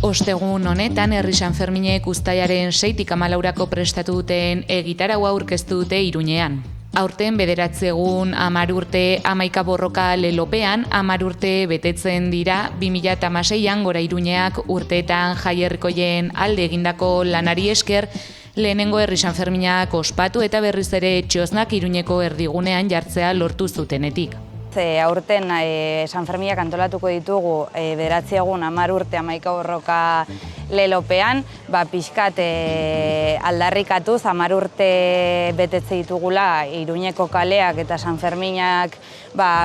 Ostegun honetan, Herri Sanferminek uztailaren 6tik 14 prestatu duten egitaraua aurkeztu dute Iruñean. Aurten 9 egun 10 urte hamaika borroka lelopean, 10 urte betetzen dira 2016an Gora Iruñeak urteetan jaierrikoien alde egindako lanari esker, lehenengo Herri Sanferminak ospatu eta berriz ere txosnak Iruñeko erdigunean jartzea lortu zutenetik. Aurten Sanferminak antolatuko ditugu 9 egun 10 urte hamaika borroka lelopean, pixkat aldarrikatuz 10 urte betetze ditugula Iruñeko kaleak eta Sanferminak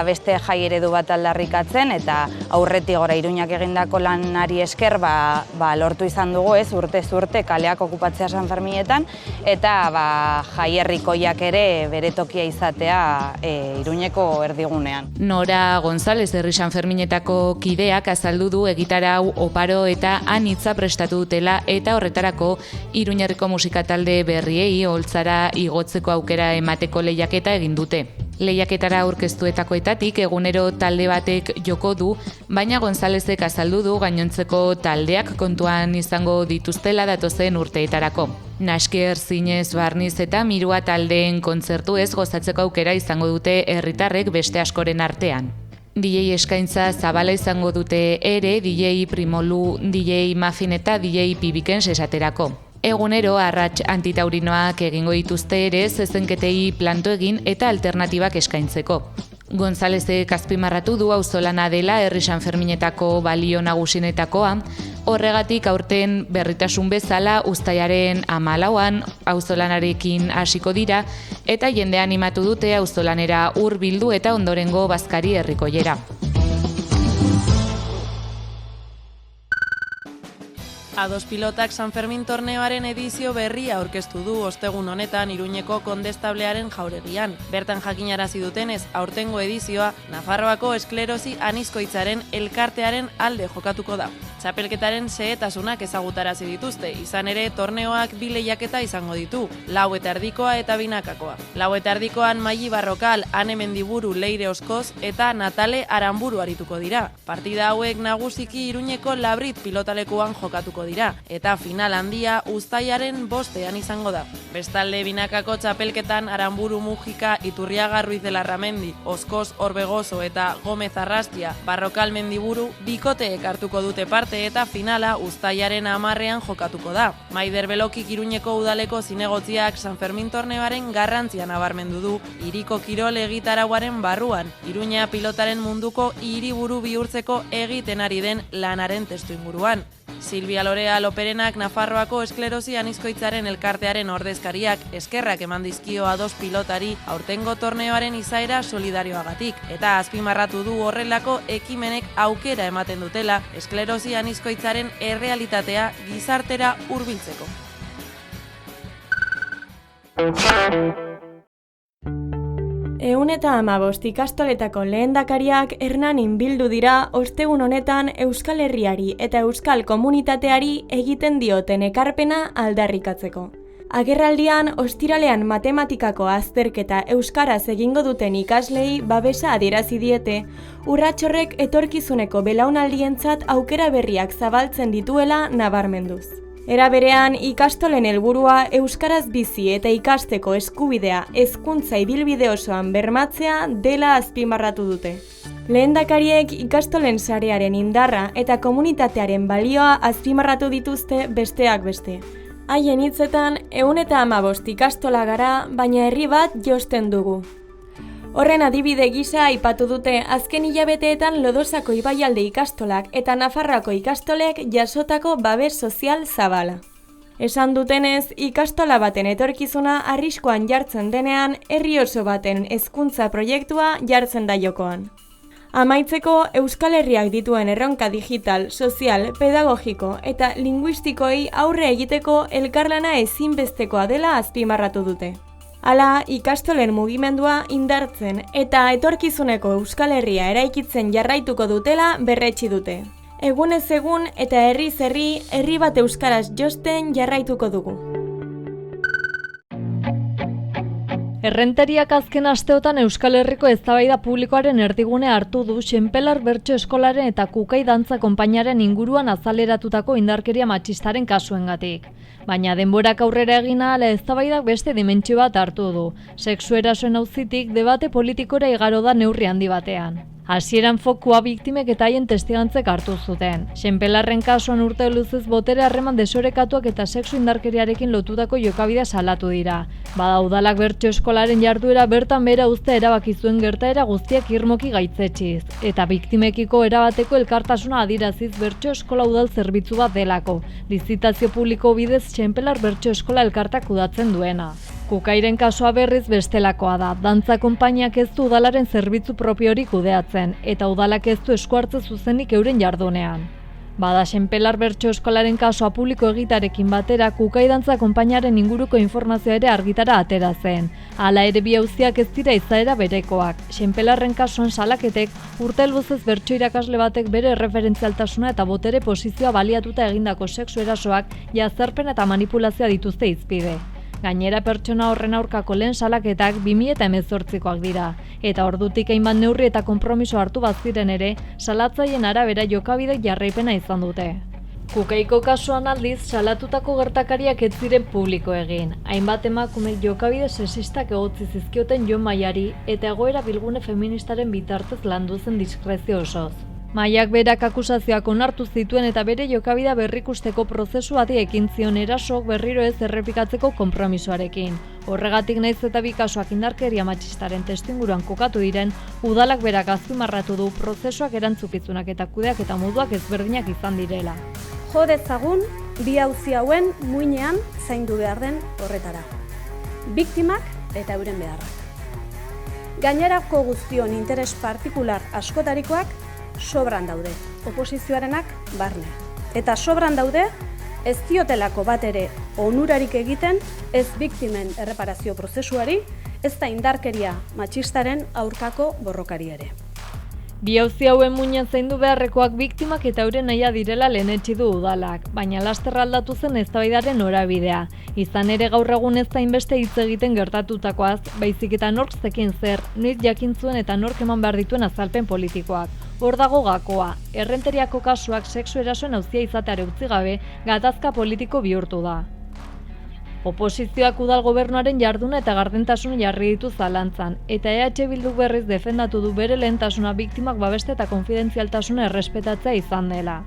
beste jai eredu bat aldarrikatzen, eta aurretik Gora Iruñak egindako lanari esker lortu izan dugu urtez urte kaleak okupatzea Sanferminetan, eta jaierrikoiak ere bere tokia izatea Iruñeko erdigunean. Nora González Herri Sanferminetako kideak azaldu du egitarau oparo eta anitza prestatu dutela, eta horretarako Iruñerriko musika talde berriei oholtzara igotzeko aukera emateko lehiaketa egin dute. Lehiaketara aurkeztuetakoetatik egunero talde batek joko du, baina Gonzálezek azaldu du gainontzeko taldeak kontuan izango dituztela datozen urteetarako. Nasker, zinez, barniz eta mirua taldeen kontzertuez gozatzeko aukera izango dute herritarrek beste askoren artean. DJ eskaintza zabala izango dute ere, DJ Primolu, DJ Muffin eta DJ Pibikens esaterako. Egunero arrats antitaurinoak egingo dituzte ere, zezenketei planto egin eta alternatibak eskaintzeko. Gonzálezek azpimarratu du auzolana dela Herri Sanferminetako balio nagusienetakoa, horregatik aurten berritasun bezala uztailaren 14an auzolanarekin hasiko dira, eta jende animatu dute auzolanera hurbildu eta ondorengo bazkari herrikoiera. A2 Pilotak Sanfermin torneoaren edizio berria aurkeztu du ostegun honetan Iruñeko Kondestablearen jauregian. Bertan jakinarazi dutenez, aurtengo edizioa Nafarroako esklerosi anizkoitzaren elkartearen alde jokatuko da. Txapelketaren xehetasunak ezagutarazi dituzte, izan ere torneoak 2 lehiaketa izango ditu, 4:30 eta binakakoa. 4:30an Maili Barrokal, Ane Mendiburu Leire Oskoz eta Natale Aranburu arituko dira. Partida hauek nagusiki Iruñeko Labrit pilotalekuan jokatuko dira, eta final handia uztailaren 5ean izango da. Bestalde binakako txapelketan Aranburu Mujika, Iturriaga Ruiz de Larramendi, Oskoz Orbegozo eta Gomez Arrastia, Barrokal Mendiburu bikoteek hartuko dute parte, eta finala uztailaren 10ean jokatuko da. Maider Belokik Iruñeko udaleko zinegotziak Sanfermin torneoaren garrantzia nabarmendu du hiriko kirol egitarauaren barruan, Iruña pilotaren munduko hiriburu bihurtzeko egiten ari den lanaren testuinguruan. Silvia Lorea Loperenak Nafarroako esklerosi anizkoitzaren elkartearen ordezkariak eskerrak eman dizkio A2 Pilotari aurtengo torneoaren izaera solidarioagatik, eta azpimarratu du horrelako ekimenek aukera ematen dutela esklerosi anizkoitzaren errealitatea gizartera hurbiltzeko. Ehun eta 15 ikastoletako lehendakariak Hernanin bildu dira ostegun honetan Euskal Herriari eta Euskal Komunitateari egiten dioten ekarpena aldarrikatzeko. Agerraldian, ostiralean matematikako azterketa euskaraz egingo duten ikaslei babesa adierazi diete, urrats horrek etorkizuneko belaunaldientzat aukera berriak zabaltzen dituela nabarmenduz. Era berean, ikastolen helburua euskaraz bizi eta ikasteko eskubidea hezkuntza ibilbide osoan bermatzea dela azpimarratu dute. Lehendakariek ikastolen sarearen indarra eta komunitatearen balioa azpimarratu dituzte besteak beste. Haien hitzetan, 115 ikastola gara, baina herri bat josten dugu. Horren adibide gisa aipatu dute azken hilabeteetan Lodosako ibaialde ikastolak eta Nafarroako ikastolek jasotako babes sozial zabala. Esan dutenez, ikastola baten etorkizuna arriskuan jartzen denean, herri oso baten hezkuntza proiektua jartzen da jokoan. Amaitzeko, Euskal Herriak dituen erronka digital, sozial, pedagogiko eta linguistikoei aurre egiteko elkarlana ezinbestekoa dela azpimarratu dute. Hala, ikastolen mugimendua indartzen eta etorkizuneko Euskal Herria eraikitzen jarraituko dutela berretsi dute. Egunez egun eta herriz herri, herri bat euskaraz josten jarraituko dugu. Errenteriak azken asteotan Euskal Herriko eztabaida publikoaren erdigune hartu du Xenpelar Bertso Eskolaren eta Kukai Dantza Konpainiaren inguruan azaleratutako indarkeria matxistaren kasuengatik. Baina denborak aurrera egin ahala eztabaidak beste dimentsio bat hartu du. Sexu erasoen auzitik debate politikora igaro da neurri handi batean. Hasieran fokua biktimek eta haien testigantzek hartu zuten. Xenpelarren kasuan urte luzez botere harreman desorekatuak eta sexu indarkeriarekin lotutako jokabidea salatu dira. Bada udalak bertso eskolaren jarduera bertan behera uztea erabaki zuen gertaera guztiak irmoki gaitzetxiz. Eta biktimekiko erabateko elkartasuna adiraziz bertso eskola udal zerbitzu bat delako. Lizitazio publiko bidez Xenpelar Bertso Eskola elkartak kudatzen duena. Kukairen kasua berriz bestelakoa da. Dantza konpainiak ez du udalaren zerbitzu propiorik kudeatzen, eta udalak ez du eskuartze zuzenik euren jardunean. Bada Xenpelar Bertso Eskolaren kasua publiko egitarekin batera, Kukai Dantza konpainiaren inguruko informazioa ere argitara atera zen. Hala ere bi auziak ez dira izaera berekoak. Xenpelarren kasuan salaketek urte luzez bertso irakasle batek bere erreferentzialtasuna eta botere posizioa baliatuta egindako sexu erasoak, jazarpen eta manipulazioa dituzte hizpide. Gainera pertsona horren aurkako lehen salaketak 2018koak dira, eta ordutik hainbat neurri eta konpromiso hartu baziren ere, salatzaien arabera jokabidek jarraipena izan dute. Kukaiko kasuan aldiz, salatutako gertakariak ez ziren publiko egin. Hainbat emakumek jokabide sexistak egotzi zizkioten Jon Maiari eta egoera bilgune feministaren bitartez landu zen diskrezio osoz. Maiak berak akusazioak onartu zituen eta bere jokabidea berrikusteko prozesu bati ekin zion erasok berriro ez errepikatzeko konpromisoarekin. Horregatik naiz eta bi kasuak indarkeria matxistaren testuinguruan kokatu diren, udalak berak azpimarratu du prozesuak erantzukizunak eta kudeak eta moduak ezberdinak izan direla. Jo dezagun bi auzi hauen muinean zaindu behar den horretara. Biktimak eta euren beharrak. Gainerako guztion interes partikular askotarikoak sobran daude, oposizioarenak barne. Eta sobran daude, ez diotelako bat ere onurarik egiten ez biktimen erreparazio prozesuari, ez da indarkeria matxistaren aurkako borrokari ere. Bi auzi hauen muinean zaindu beharrekoak biktimak eta euren nahia direla lehenetsi du udalak, baina laster aldatu zen eztabaidaren norabidea. Izan ere gaur egun ez da inbeste hitz egiten gertatutakoaz, baizik eta nork zekin zer, noiz jakin zuen eta nork eman behar dituen azalpen politikoak. Hor dago gakoa, errenteriako kasuak sexu erasoen auzia izateare utzi gabe, gatazka politiko bihurtu da. Oposizioak udal gobernuaren jarduna eta gardentasuna jarri ditu zalantzan, eta EH Bilduk berriz defendatu du bere lehentasuna biktimak babeste eta konfidentzialtasuna errespetatzea izan dela.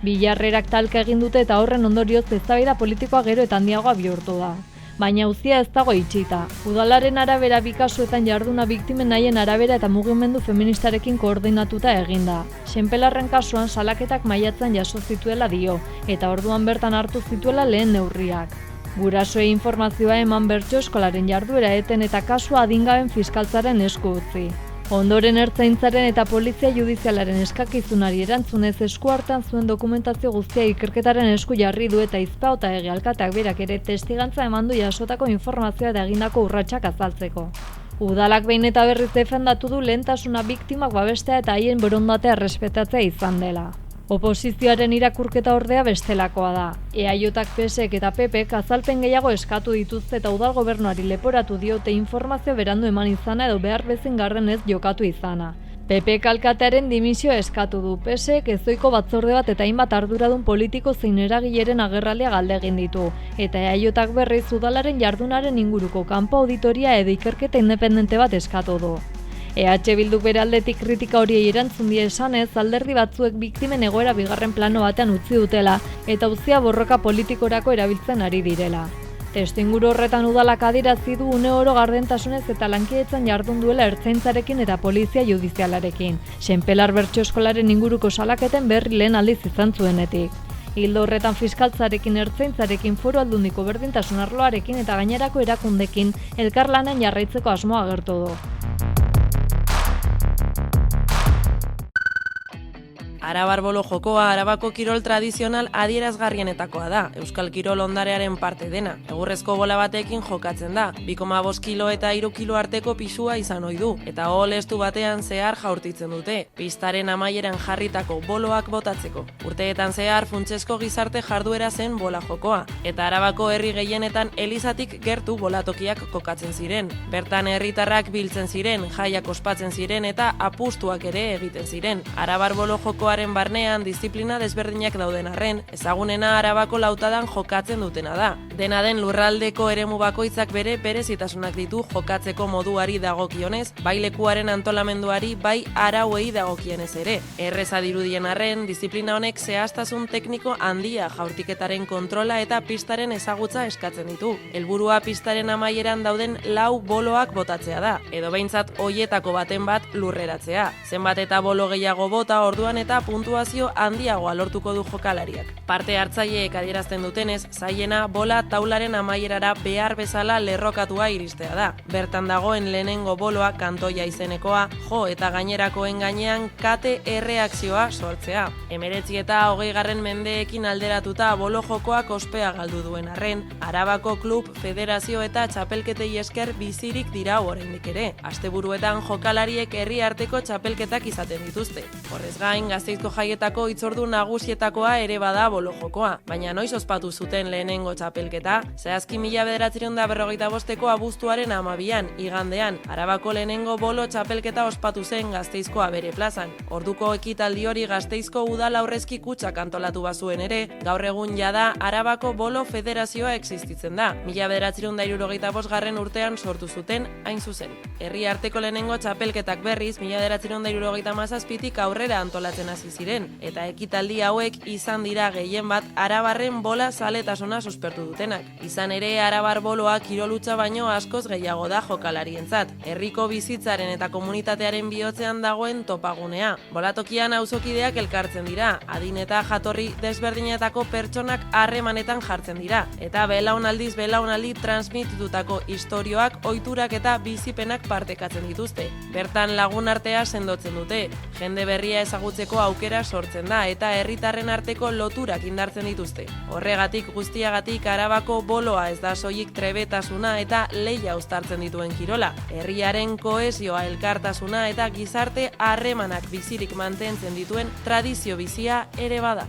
Bi jarrerak talka egin dute eta horren ondorioz eztabaida politikoa gero eta handiagoa bihurtu da. Baina auzia ez dago itxita. Udalaren arabera bi kasuetan jarduna biktimen nahien arabera eta mugimendu feministarekin koordinatuta eginda. Xenpelarren kasuan salaketak maiatzean jaso zituela dio, eta orduan bertan hartu zituela lehen neurriak. Gurasoei informazioa eman bertso eskolaren jarduera eten eta kasua adingaben fiskaltzaren esku utzi. Ondoren ertzaintzaren eta polizia judizialaren eskakizunari erantzunez esku hartan zuen dokumentazio guztia ikerketaren esku jarri du eta Izpao eta Ege alkateak berak ere testigantza eman du jasotako informazioa eta egindako urratsak azaltzeko. Udalak behin eta berriz defendatu du lehentasuna biktimak babestea eta haien borondatea errespetatzea izan dela. Oposizioaren irakurketa ordea bestelakoa da. EAJak, PSek eta PPek azalpen gehiago eskatu dituzte eta udal gobernuari leporatu diote informazio berandu eman izana edo behar bezin garrenez jokatu izana. PPek alkatearen dimisio eskatu du, PSek ezoiko batzorde bat eta hainbat arduradun politiko zein eragileren agerraldia galde egin ditu, eta EAJak berriz udalaren jardunaren inguruko kanpo auditoria edo ikerketa independente bat eskatu du. EH Bilduk bere aldetik kritika horiei erantzun die esanez, alderdi batzuek biktimen egoera bigarren plano batean utzi dutela eta auzia borroka politikorako erabiltzen ari direla. Testuinguru horretan udalak adierazi du une oro gardentasunez eta lankidetzan jardun duela ertzaintzarekin eta polizia judizialarekin, Xenpelar Bertso Eskolaren inguruko salaketen berri lehen aldiz izan zuenetik. Ildo horretan fiskaltzarekin, ertzaintzarekin, Foru Aldundiko berdintasun arloarekin eta gainerako erakundekin elkarlanen jarraitzeko asmoa agertu du. Arabar bolo jokoa Arabako kirol tradizional adierazgarrienetakoa da, euskal kirol ondarearen parte dena. Egurrezko bola batekin jokatzen da, 2,5 kilo eta 3 kilo arteko pisua izan ohi du, eta oholestu batean zehar jaurtitzen dute, pistaren amaieran jarritako boloak botatzeko. Urteetan zehar funtsezko gizarte jarduera zen bola jokoa, eta Arabako herri gehienetan elizatik gertu bolatokiak kokatzen ziren. Bertan herritarrak biltzen ziren, jaiak ospatzen ziren eta apustuak ere egiten ziren. Arabar bolo jokoaren barnean disiplina desberdinak dauden arren, ezagunena Arabako lautadan jokatzen dutena da. Dena den lurraldeko eremu bakoitzak bere berezitasunak ditu jokatzeko moduari dagokionez, bai lekuaren antolamenduari, bai arauei dagokienez ere. Erreza dirudien arren, disiplina honek zehaztasun tekniko handia jaurtiketaren kontrola eta pistaren ezagutza eskatzen ditu. Helburua pistaren amaieran dauden 4 boloak botatzea da, edo behintzat hoietako baten bat lurreratzea. Zenbat eta bolo gehiago bota orduan eta puntuazio handiagoa lortuko du jokalariak. Parte hartzaileek adierazten dutenez, zailena bola taularen amaierara behar bezala lerrokatua iristea da. Bertan dagoen lehenengo boloa kantoia izenekoa, jo eta gainerakoen gainean kate erreakzioa sortzea. 19 eta 20 mendeekin alderatuta bolo jokoak ospea galdu duen arren, Arabako klub, federazio eta txapelketei esker bizirik dira oraindik ere. Asteburuetan jokalariek herri arteko txapelketak izaten dituzte. Horrez gain, Gasteizko jaietako hitzordu nagusietakoa ere bada bolo jokoa, baina noiz ospatu zuten lehenengo txapelketa? Zehazki 1945eko abuztuaren 12an, igandean, Arabako lehenengo bolo txapelketa ospatu zen Gasteizko Abere plazan. Orduko ekitaldi hori Gasteizko udal aurrezki kutxak antolatu bazuen ere, gaur egun jada Arabako bolo federazioa existitzen da. 1975 urtean sortu zuten hain zuzen. Herri arteko lehenengo txapelketak berriz 1977tik aurrera antolatzen hasi ziren, eta ekitaldi hauek izan dira gehien bat arabarren bola zaletasuna suspertu dutenak. Izan ere, arabar boloa kirolutza baino askoz gehiago da jokalarientzat. Herriko bizitzaren eta komunitatearen bihotzean dagoen topagunea. Bolatokian auzokideak elkartzen dira, adin eta jatorri desberdinetako pertsonak harremanetan jartzen dira, eta belaunaldiz belaunaldi transmititutako istorioak, ohiturak eta bizipenak partekatzen dituzte. Bertan lagun artea sendotzen dute, jende berria ezagutzeko aukera sortzen da eta herritarren arteko loturak indartzen dituzte. Horregatik guztiagatik Arabako boloa ez da soilik trebetasuna eta lehia uztartzen dituen kirola. Herriaren kohesioa, elkartasuna eta gizarte harremanak bizirik mantentzen dituen tradizio bizia ere bada.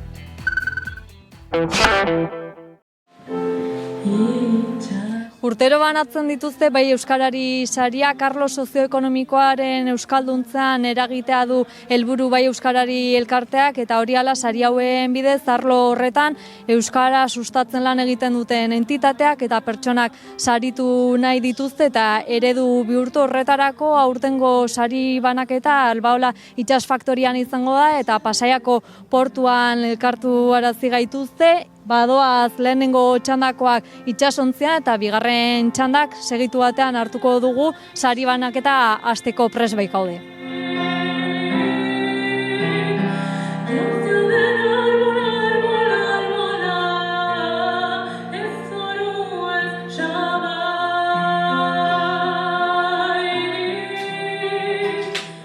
Urtero banatzen dituzte bai euskarari saria, Carlos sozioekonomikoaren euskalduntzean eragitea du helburu bai euskarari elkarteak, eta hori ala sari hauen bidez arlo horretan euskara sustatzen lan egiten duten entitateak eta pertsonak saritu nahi dituzte, eta eredu bihurtu horretarako aurtengo sari banaketa Albaola itsas faktorian izango da, eta Pasaiako portuan elkartu arazi gaituzte. Badoaz lehenengo txandakoak itsasontzian eta bigarren txandak segitu batean hartuko dugu, sari banaketa hasteko prest baikaude.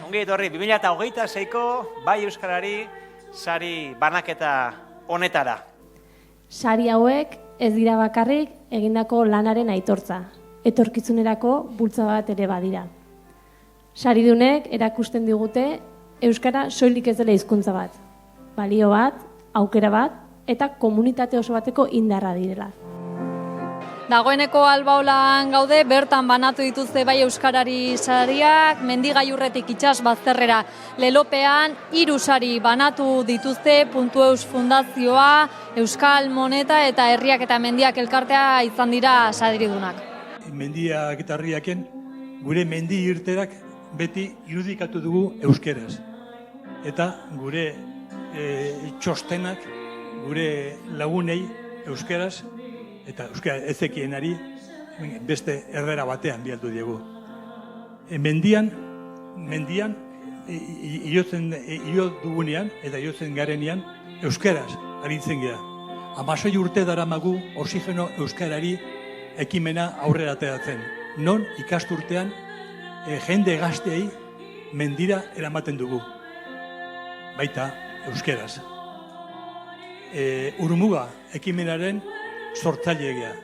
Ongi etorri, 2026ko bai euskarari sari banaketa honetara. Sari hauek ez dira bakarrik egindako lanaren aitortza, etorkizunerako bultza bat ere badira. Saridunek erakusten digute euskara soilik ez dela hizkuntza bat, balio bat, aukera bat eta komunitate oso bateko indarra direla. Dagoeneko Albaolan gaude, bertan banatu dituzte bai euskarari sariak, Mendigailurretik itsas bazterrera lelopean 3 sari banatu dituzte, Puntueus Fundazioa, Euskal Moneta eta Herriak eta Mendiak elkartea izan dira saridunak. Mendiak eta herriaken gure mendi irterak beti irudikatu dugu euskeraz. Eta gure txostenak gure lagunei euskeraz eta euskara ezekienari beste herrera batean bialdu diegu. Mendian io dugunean eta iotzen garenean euskeraz aritzen gara. 16 urte daramagu oxigeno euskarari ekimena aurrera ateratzen. Non ikasturtean jende gazteei mendira eramaten dugu. Baita euskeraz. Urmuga ekimenaren sortzailegia.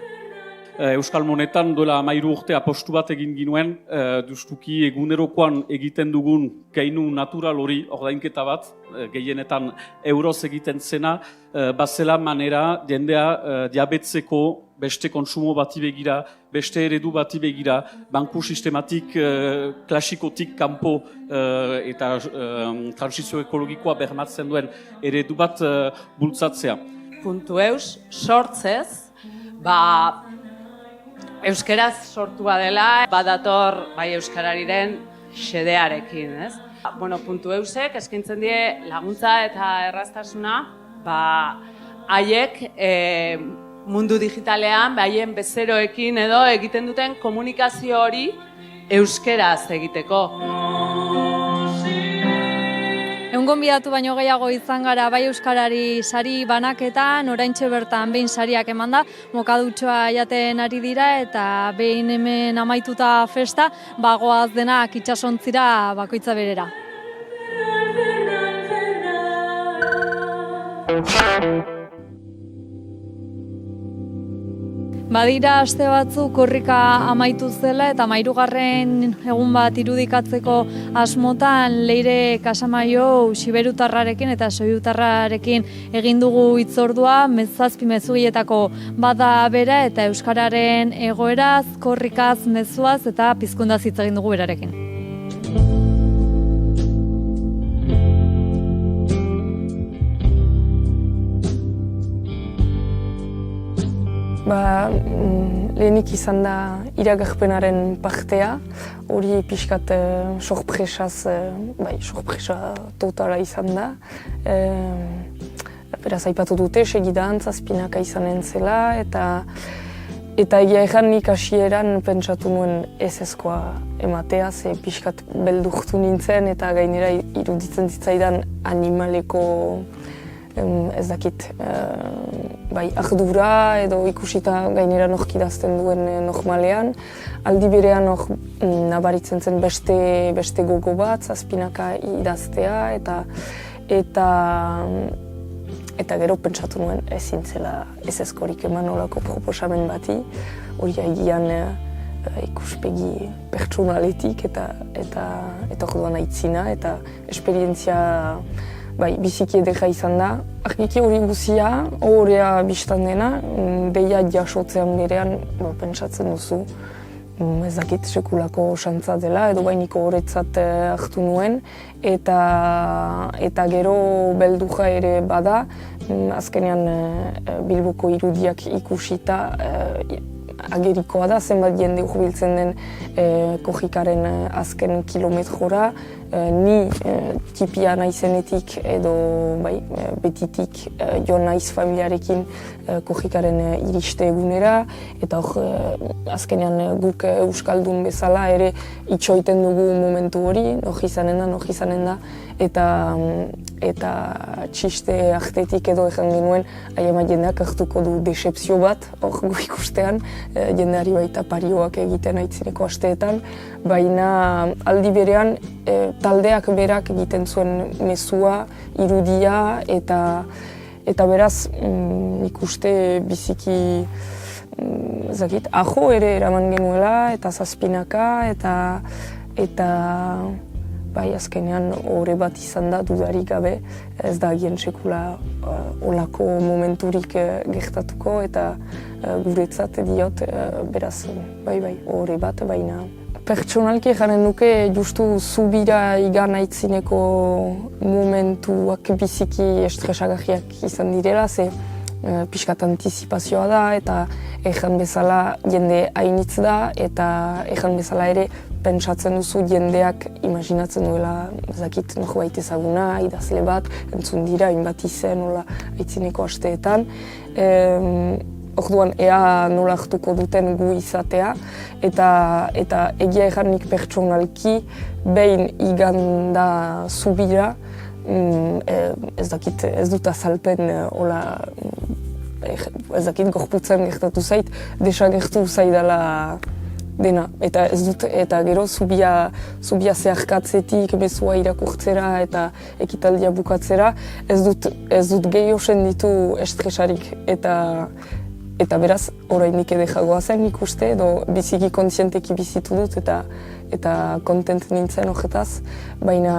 Euskal Monetan duela 13 urte apostu bat egin ginuen, justuki egunerokoan egiten dugun keinu natural hori ordainketa bat, gehienetan euroz egiten zena, bazela manera jendea diabetzeko beste konsumo bati begira, beste eredu bati begira, banku sistematik klasikotik kanpo eta transizio ekologikoa bermatzen duen eredu bat bultzatzea. .eus sortzez, euskeraz sortua dela, badator bai euskarariren xedearekin, ez? .eusek eskaintzen die laguntza eta erraztasuna, haiek mundu digitalean, haien bezeroekin edo egiten duten komunikazio hori euskeraz egiteko. Gonbidatu baino gehiago izan gara bai euskarari sari banaketan, oraintxe bertan behin sariak emanda, mokadutxoa jaten ari dira eta behin hemen amaituta festa, goaz denak itsasontzira bakoitza berera. Badira aste batzuk korrika amaitu zela eta 13. egun bat irudikatzeko asmotan Leire Kasamaio Siberutarrarekin eta Soiutarrarekin egin dugu hitzordua, 17 mezugietako bada bera eta euskararen egoeraz, korrikaz, mezuaz eta pizkundaz hitz egin dugu berarekin. Lehenik izan da iragarpenaren partea, hori pixkat sorpresaz, sorpresa totala izan da. Beraz, aipatu dute, segidan, Zazpinaka izanen zela, eta egia erran nik hasieran pentsatu nuen ezezkoa ematea, ze pixkat beldurtu nintzen, eta gainera iruditzen zitzaidan animaleko ez dakit, ardura edo ikusita gainera norkidazten duen normalean. Aldi berean nabaritzen zen beste gogo bat, Zazpinaka idaztea, eta gero pentsatu nuen ezin zela ezezkorik eman olako proposamen bati, hori agian ikuspegi pertsonaletik eta orduan aitzina, eta esperientzia biziki edera izan da. Argiki hori guzia, horrea biztan dena, deia jasotzean berean pentsatzen duzu ez dakit sekulako xantza dela, edo bainiko horretzat hartu nuen, eta gero belduja ere bada, azkenean Bilboko irudiak ikusita agerikoa da, zenbat jende hurbiltzen den korrikaren azken kilometrora, ni tipia naizenetik edo betitik jo naiz familiarekin korrikaren iriste egunera, eta azkenean guk euskaldun bezala ere itxoiten dugu momentu hori, nor izanen da, eta txiste artetik edo egan genuen aiema jendeak hartuko du decepzio bat, hor gu ikustean, jendeari baita parioak egiten aitzineko asteetan, baina aldi berean taldeak berak egiten zuen mezua, irudia, eta beraz ikuste biziki ajo ere eraman genuela, eta Zazpinaka, eta azkenean horre bat izan da dudarik gabe, ez da agien sekula olako momenturik gertatuko, eta guretzat diot, beraz, horre bat, baina. Pertsonalki janen nuke justu zubira igan aitzineko momentuak biziki estresagarriak izan direla, ze pixkat antizipazioa da, eta ejan bezala jende hainitz da, eta ejan bezala ere pentsatzen duzu jendeak imaginatzen duela ezakit norbait ezaguna, idazle bat, entzun dira, hainbat izen, aitzineko asteetan. Orduan, ea nola hartuko duten gu izatea, eta egia erranik pertsonalki behin iganda zubira, ez dut azalpen ez dakit gorputzen gertatu zait, desagertu zaidala dena. Eta ez dut, eta gero zubia zeharkatzetik, mezua irakurtzera eta ekitaldia bukatzera, ez dut gehiago senditu estresarik. Eta beraz, orainik edejagoa zen ikuste, edo biziki kontzienteki bizitu dut eta kontent nintzen horretaz. Baina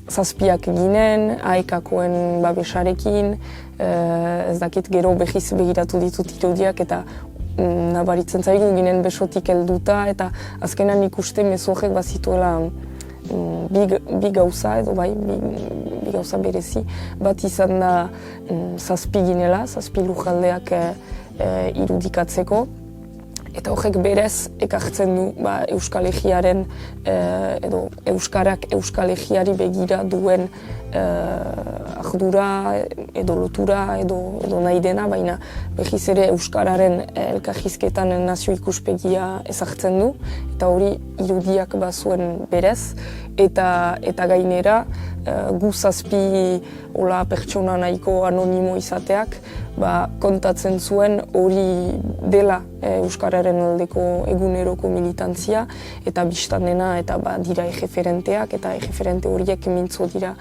zazpiak ginen, aekakoen babesarekin, ez dakit gero behiz begiratu ditut irudiak eta nabaritzen zaigu ginen besotik helduta eta azkenan ikuste mezu horrek bazituela bi gauza edo bai, bi gauza berezi. Bat izan da zazpi ginela, zazpi lujaldeak irudikatzeko. Eta horrek berez ekartzen du Euskal Egiaren edo Euskarak Euskal Egiari begira duen ardura edo lotura edo nahi dena, baina behiz ere Euskararen elkarrizketan nazio ikuspegia ezartzen du, eta hori irudiak bazuen berez, eta gainera gu zazpi pertsona nahiko anonimo izateak kontatzen zuen hori dela Euskararen aldeko eguneroko militantzia eta biztanena eta dira egeferenteak eta egeferente horiek mintzo dira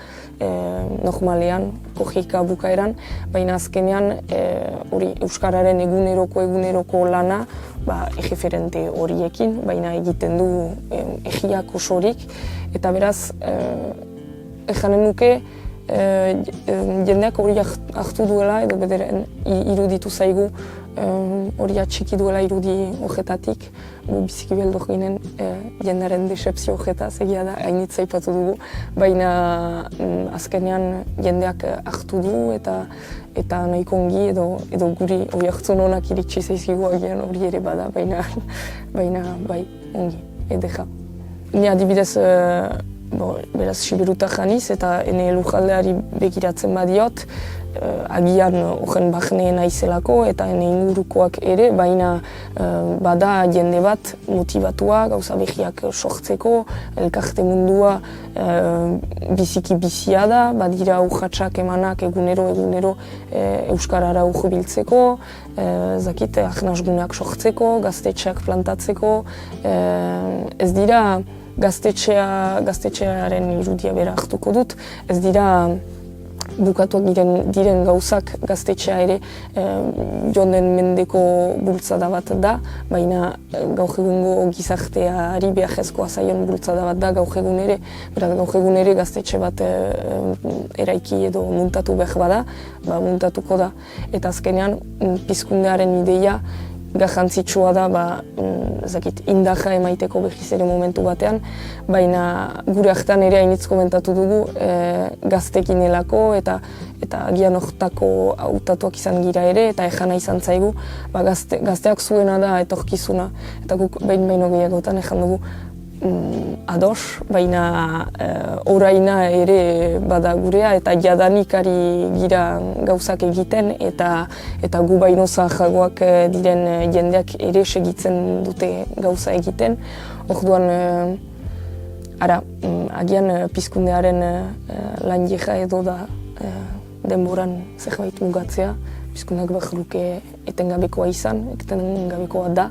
normalean, kojika bukaeran, baina azkenean hori Euskararen eguneroko lana egeferente horiekin, baina egiten du egiak osorik, eta beraz ejanen nuke jendeak hori hartu duela edo bederen iruditu zaigu hori atxiki duela irudi horretatik. Gu biziki beldor ginen jendearen decepzio horretaz, egia da, hainitza ipatu dugu, baina azkenean jendeak hartu du eta nahiko ongi edo guri hori hartzun honak iritsi zaizkigu agian hori ere bada, baina bai, ongi, edeja. Ni adibidez beraz Siberuta janiz eta ene lujaldeari begiratzen badiot, agian horren bahne naizelako eta ene ingurukoak ere, baina bada jende bat motivatua, gauza behiak sortzeko, elkarte mundua biziki bizia da, badira urratsak emanak egunero Euskarara urbiltzeko, zakit ahnasgunak sortzeko, gaztetxeak plantatzeko, ez dira gaztetxearen irudia bera hartuko dut, ez dira bukatuak diren gauzak gaztetxea ere joan den mendeko bultzada bat da, baina gaur egungo gizarteari beharrezkoa zaion bultzada bat da gaur egun ere. Beraz, gaur egun ere gaztetxe bat eraiki edo muntatu behar bada, muntatuko da. Eta azkenean pizkundearen ideia garrantzitsua da indarra emaiteko behiz ere momentu batean, baina gure hartan ere hainitz komentatu dugu gaztekinelako eta agian hortako hautatuak izan gira ere eta ejana izan zaigu gazteak zuena da etorkizuna eta guk behin gehiagotan ejan dugu ados, baina oraina ere bada gurea eta jadanikari gira gauzak egiten eta gu baino zaharragoak diren jendeak ere segitzen dute gauza egiten. Orduan, agian pizkundearen lan jeja edo da denboran zerbait mugatzea, pizkundeak behar luke etengabekoa izan, etengabekoa da,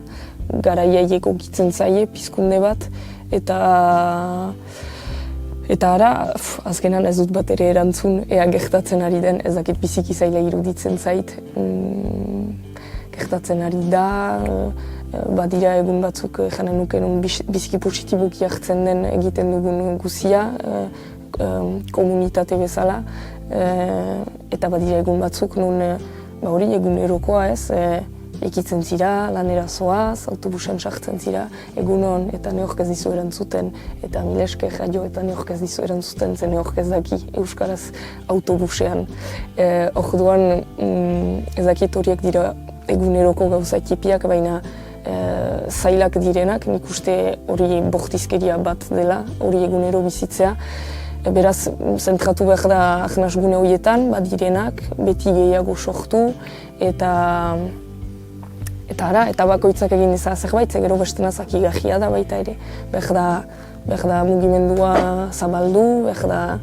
garaiaiek okitzen zaie pizkunde bat, eta azkenan ez dut bat ere erantzun ea gertatzen ari den, ez dakit biziki zaila iruditzen zait. Gertatzen ari da, badira egun batzuk janen nuken biziki positiboki hartzen den egiten dugun guzia, komunitate bezala, eta badira egun batzuk nun hori egunerokoa ez, ekitzen zira, lanera zoaz, autobusen sartzen zira, egunon eta neork ez dizu erantzuten, eta mileske jaio eta neork ez dizu erantzuten, zen neork ez daki euskaraz autobusean. Orduan ez dakit horiek dira eguneroko gauza ekipiak, baina zailak direnak, nik uste hori bortizkeria bat dela, hori egunero bizitzea. Beraz, zentratu behar da ahnasgune horietan, badirenak, beti gehiago sortu, eta bakoitzak egin deza zerbait, gero bestena zakigahia da baita ere. Behar da mugimendua zabaldu, behar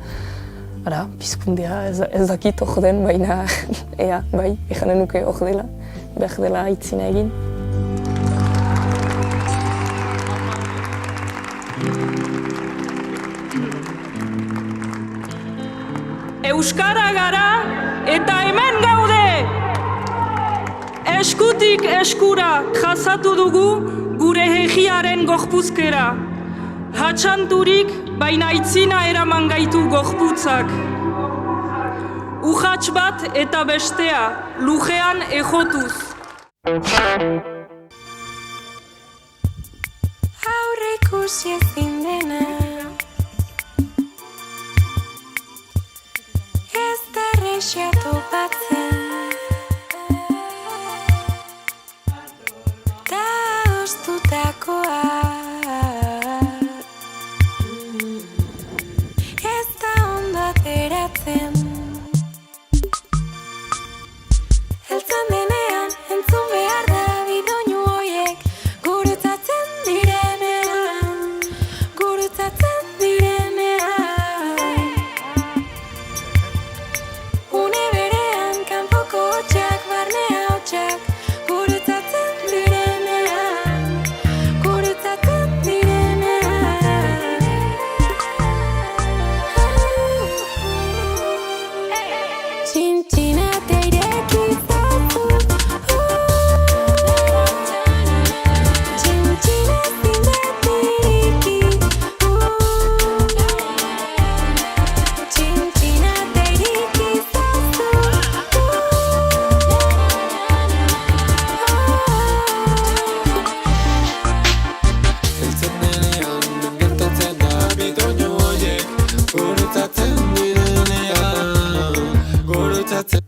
da pizkundea ez dakit hor den, baina bai, ejanen nuke hor dela, behar dela aitzina egin. euskara gara eta hemen gaude! Eskutik eskura jazatu dugu gure hegiaren gorpuzkera. Hatxanturik baina itzina eraman gaitu gorputzak. Urrats bat eta bestea, lujean ejotuz. Aurre ikusi ezin dena, ez da errexea topatzen, da ostutakoa, ez da ondo ateratzen. Heltzen denean, entzun behar da bidoinu hoiek, gurutzatzen direnean, gurutzatzen direnean. Une berean, kanpoko hotxak, barnea hotxak, gurutzatzen direnean, gurutzatzen direnean. Txintxina teireki zazu, txintxina zindetiriki, txintxina teireki zazu. Heltzen denean, gertatzen da bidoinu horiek, gurutzatzen direnean, gurutzatzen